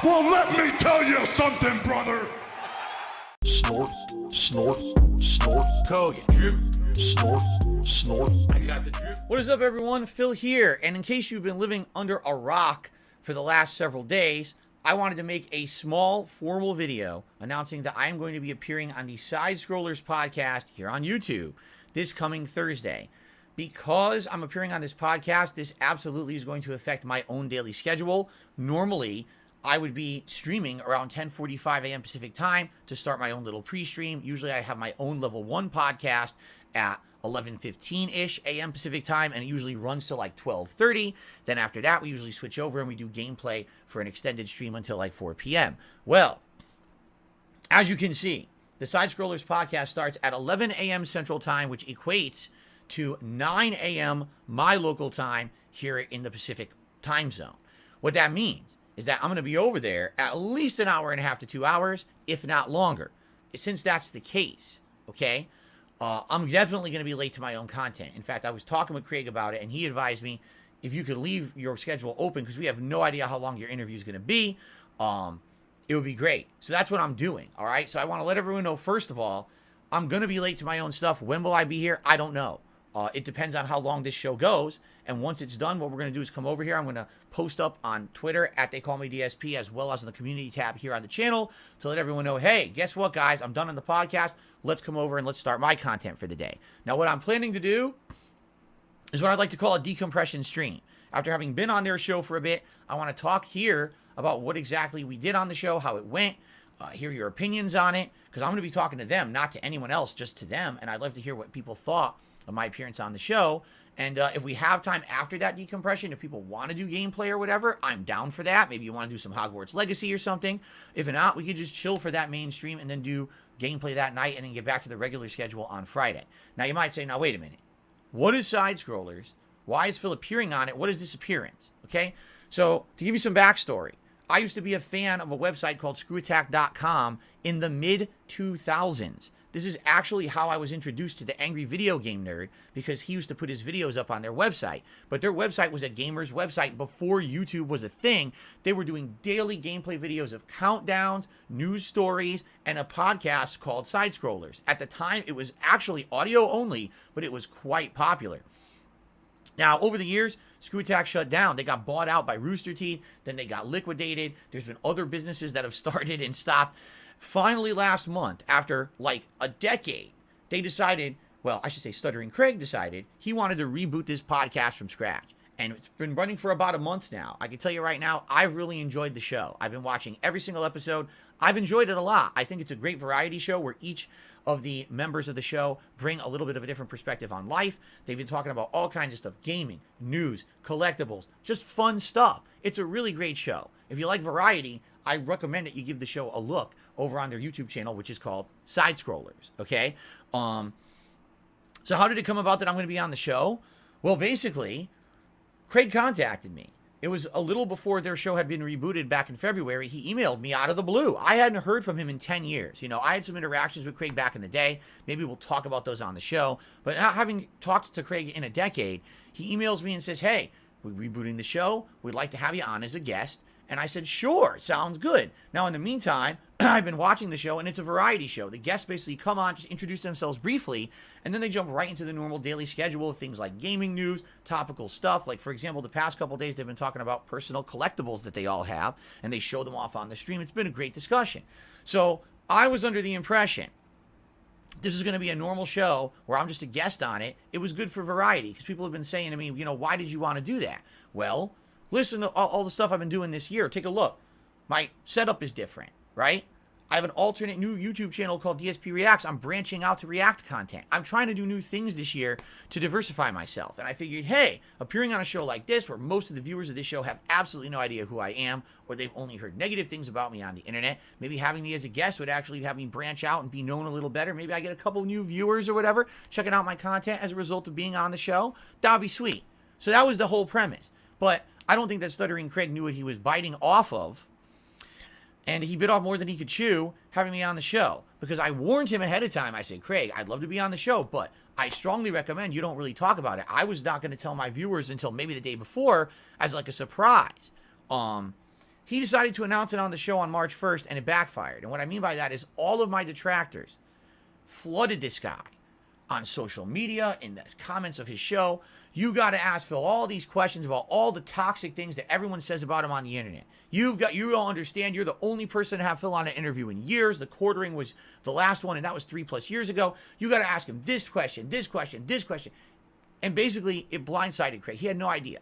Well, let me tell you something, brother. Snort, snort, snort. Kogan. Drip, snort, snort. I got the drip. What is up, everyone? Phil here. And in case you've been living under a rock for the last several days, I wanted to make a small formal video announcing that I am going to be appearing on the Side Scrollers podcast here on YouTube this coming Thursday. Because I'm appearing on this podcast, this absolutely is going to affect my own daily schedule. Normally, I would be streaming around 10:45 a.m. Pacific time to start my own little pre-stream. Usually I have my own level 1 podcast at 11:15-ish a.m. Pacific time, and it usually runs till like 12:30. Then after that, we usually switch over and we do gameplay for an extended stream until like 4 p.m. Well, as you can see, the Side Scrollers podcast starts at 11 a.m. Central Time, which equates to 9 a.m. my local time here in the Pacific time zone. What that means is that I'm going to be over there at least an hour and a half to 2 hours, if not longer. Since that's the case, okay, I'm definitely going to be late to my own content. In fact, I was talking with Craig about it, and he advised me if you could leave your schedule open, because we have no idea how long your interview is going to be, it would be great. So that's what I'm doing, all right? So I want to let everyone know, first of all, I'm going to be late to my own stuff. When will I be here? I don't know. It depends on how long this show goes. And once it's done, what we're going to do is come over here. I'm going to post up on Twitter at They Call Me DSP, as well as in the community tab here on the channel, to let everyone know, hey, guess what, guys? I'm done on the podcast. Let's come over and let's start my content for the day. Now, what I'm planning to do is what I'd like to call a decompression stream. After having been on their show for a bit, I want to talk here about what exactly we did on the show, how it went, hear your opinions on it, because I'm going to be talking to them, not to anyone else, just to them. And I'd love to hear what people thought of my appearance on the show. And if we have time after that decompression, if people want to do gameplay or whatever, I'm down for that. Maybe you want to do some Hogwarts Legacy or something. If not, we could just chill for that main stream and then do gameplay that night and then get back to the regular schedule on Friday. Now, you might say, now, wait a minute. What is Side Scrollers? Why is Phil appearing on it? What is this appearance? Okay, so to give you some backstory, I used to be a fan of a website called screwattack.com in the mid-2000s. This is actually how I was introduced to the Angry Video Game Nerd, because he used to put his videos up on their website. But their website was a gamer's website before YouTube was a thing. They were doing daily gameplay videos of countdowns, news stories, and a podcast called Side Scrollers. At the time, it was actually audio only, but it was quite popular. Now, over the years, Screw Attack shut down. They got bought out by Rooster Teeth. Then they got liquidated. There's been other businesses that have started and stopped. Finally, last month, after like a decade, they decided, well, I should say Stuttering Craig decided he wanted to reboot this podcast from scratch. And it's been running for about a month now. I can tell you right now, I've really enjoyed the show. I've been watching every single episode. I've enjoyed it a lot. I think it's a great variety show where each of the members of the show bring a little bit of a different perspective on life. They've been talking about all kinds of stuff: gaming, news, collectibles, just fun stuff. It's a really great show. If you like variety, I recommend that you give the show a look over on their YouTube channel, which is called Side Scrollers, okay? So how did it come about that I'm going to be on the show? Well, basically, Craig contacted me. It was a little before their show had been rebooted back in February. He emailed me out of the blue. I hadn't heard from him in 10 years. You know, I had some interactions with Craig back in the day. Maybe we'll talk about those on the show. But not having talked to Craig in a decade, he emails me and says, hey, we're rebooting the show. We'd like to have you on as a guest. And I said, sure, sounds good. Now, in the meantime, I've been watching the show, and it's a variety show. The guests basically come on, just introduce themselves briefly, and then they jump right into the normal daily schedule of things like gaming news, topical stuff. Like, for example, the past couple days, they've been talking about personal collectibles that they all have, and they show them off on the stream. It's been a great discussion. So I was under the impression this is going to be a normal show where I'm just a guest on it. It was good for variety, because people have been saying to me, you know, why did you want to do that? Well, listen to all the stuff I've been doing this year. Take a look. My setup is different, right? I have an alternate new YouTube channel called DSP Reacts. I'm branching out to React content. I'm trying to do new things this year to diversify myself. And I figured, hey, appearing on a show like this, where most of the viewers of this show have absolutely no idea who I am, or they've only heard negative things about me on the internet, maybe having me as a guest would actually have me branch out and be known a little better. Maybe I get a couple new viewers or whatever checking out my content as a result of being on the show. That would be sweet. So that was the whole premise. But I don't think that Stuttering Craig knew what he was biting off of. And he bit off more than he could chew having me on the show, because I warned him ahead of time. I said, Craig, I'd love to be on the show, but I strongly recommend you don't really talk about it. I was not going to tell my viewers until maybe the day before as like a surprise. he decided to announce it on the show on March 1st, and it backfired. And what I mean by that is all of my detractors flooded this guy on social media, in the comments of his show. You got to ask Phil all these questions about all the toxic things that everyone says about him on the internet. You don't understand. You're the only person to have Phil on an interview in years. The quartering was the last one, and that was 3+ years ago. You got to ask him this question, this question, this question. And basically, it blindsided Craig. He had no idea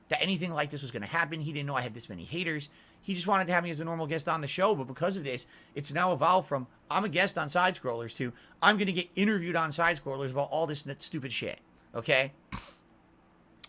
that anything like this was going to happen. He didn't know I had this many haters. He just wanted to have me as a normal guest on the show. But because of this, it's now evolved from I'm a guest on Side Scrollers to I'm going to get interviewed on Side Scrollers about all this stupid shit. Okay?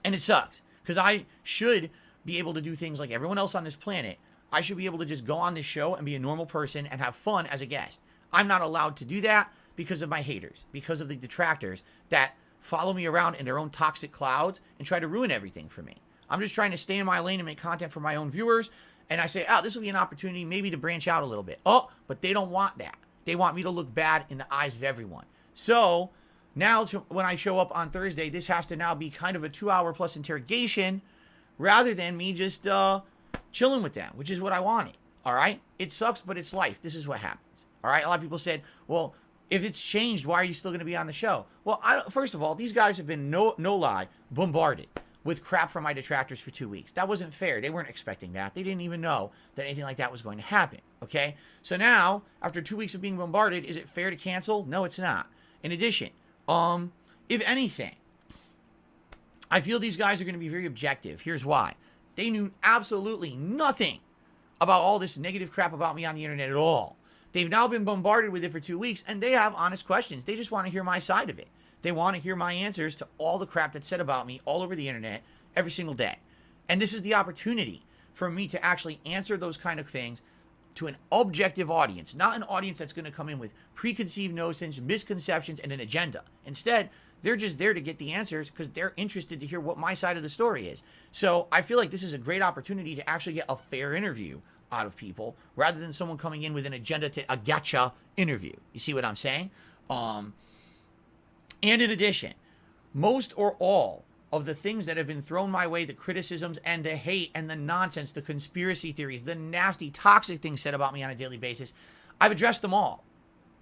And it sucks because I should be able to do things like everyone else on this planet. I should be able to just go on this show and be a normal person and have fun as a guest. I'm not allowed to do that because of my haters, because of the detractors that follow me around in their own toxic clouds and try to ruin everything for me. I'm just trying to stay in my lane and make content for my own viewers. And I say, oh, this will be an opportunity maybe to branch out a little bit. Oh, but they don't want that. They want me to look bad in the eyes of everyone. So now when I show up on Thursday, this has to now be kind of a 2-hour plus interrogation rather than me just chilling with them, which is what I wanted. All right? It sucks, but it's life. This is what happens. All right? A lot of people said, well, if it's changed, why are you still going to be on the show? Well, first of all, these guys have been, no lie, bombarded with crap from my detractors for 2 weeks. That wasn't fair. They weren't expecting that. They didn't even know that anything like that was going to happen. Okay? So now, after 2 weeks of being bombarded, is it fair to cancel? No, it's not. In addition, if anything, I feel these guys are going to be very objective. Here's why. They knew absolutely nothing about all this negative crap about me on the internet at all. They've now been bombarded with it for 2 weeks, and they have honest questions. They just want to hear my side of it. They want to hear my answers to all the crap that's said about me all over the internet every single day. And this is the opportunity for me to actually answer those kind of things to an objective audience, not an audience that's going to come in with preconceived notions, misconceptions, and an agenda. Instead, they're just there to get the answers because they're interested to hear what my side of the story is. So I feel like this is a great opportunity to actually get a fair interview out of people rather than someone coming in with an agenda to a gotcha interview. You see what I'm saying? And in addition, most or all of the things that have been thrown my way, the criticisms and the hate and the nonsense, the conspiracy theories, the nasty, toxic things said about me on a daily basis, I've addressed them all.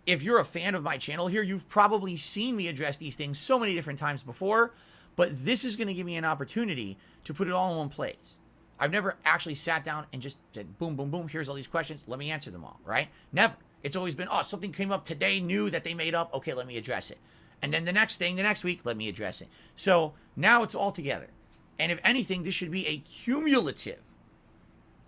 If you're a fan of my channel here, you've probably seen me address these things so many different times before, but this is going to give me an opportunity to put it all in one place. I've never actually sat down and just said, boom, boom, boom, here's all these questions, let me answer them all, right? Never. It's always been, oh, something came up today new that they made up, okay, let me address it. And then the next thing, the next week, let me address it. So now it's all together. And if anything, this should be a cumulative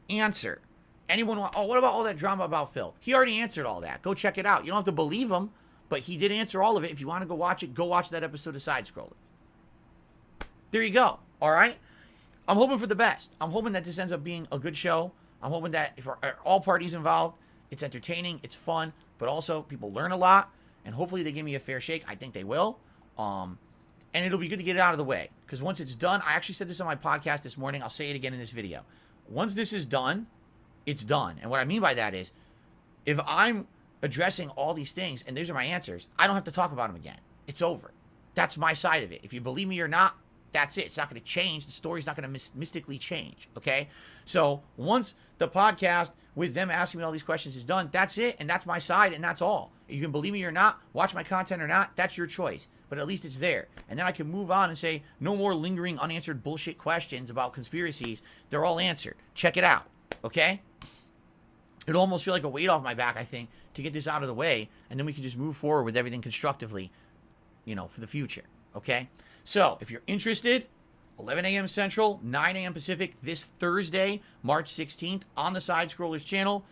answer. Anyone want, oh, what about all that drama about Phil? He already answered all that. Go check it out. You don't have to believe him, but he did answer all of it. If you want to go watch it, go watch that episode of Side Scroller. There you go. All right? I'm hoping for the best. I'm hoping that this ends up being a good show. I'm hoping that for all parties involved, it's entertaining, it's fun, but also people learn a lot. And hopefully they give me a fair shake. I think they will. And it'll be good to get it out of the way. Because once it's done, I actually said this on my podcast this morning. I'll say it again in this video. Once this is done, it's done. And what I mean by that is, if I'm addressing all these things and these are my answers, I don't have to talk about them again. It's over. That's my side of it. If you believe me or not, that's it. It's not going to change. The story's not going to mystically change. Okay? So once the podcast with them asking me all these questions is done, that's it. And that's my side. And that's all. You can believe me or not, watch my content or not, that's your choice. But at least it's there. And then I can move on and say, no more lingering unanswered bullshit questions about conspiracies. They're all answered. Check it out. Okay? It'll almost feel like a weight off my back, I think, to get this out of the way. And then we can just move forward with everything constructively, you know, for the future. Okay? So, if you're interested, 11 a.m. Central, 9 a.m. Pacific, this Thursday, March 16th, on the Side Scrollers channel.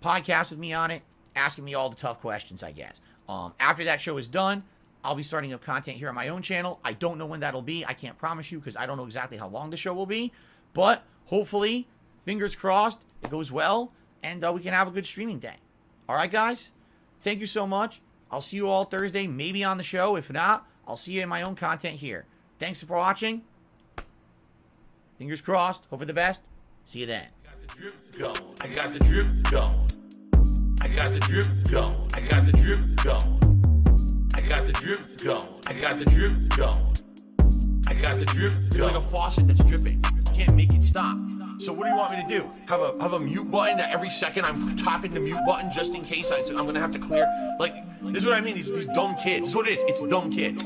Podcast with me on it, asking me all the tough questions, I guess. After that show is done, I'll be starting up content here on my own channel. I don't know when that'll be. I can't promise you because I don't know exactly how long the show will be. But hopefully, fingers crossed, it goes well, and we can have a good streaming day. All right, guys? Thank you so much. I'll see you all Thursday, maybe on the show. If not, I'll see you in my own content here. Thanks for watching. Fingers crossed. Hope for the best. See you then. I got the drip going. I got the drip going. I got the drip going. I got the drip going. I got the drip going. I got the drip going. I got the drip going. It's like a faucet that's dripping. You can't make it stop. So what do you want me to do? Have a mute button that every second I'm tapping the mute button just in case I'm gonna have to clear? Like, this is what I mean, these dumb kids. This is what it is, it's dumb kids.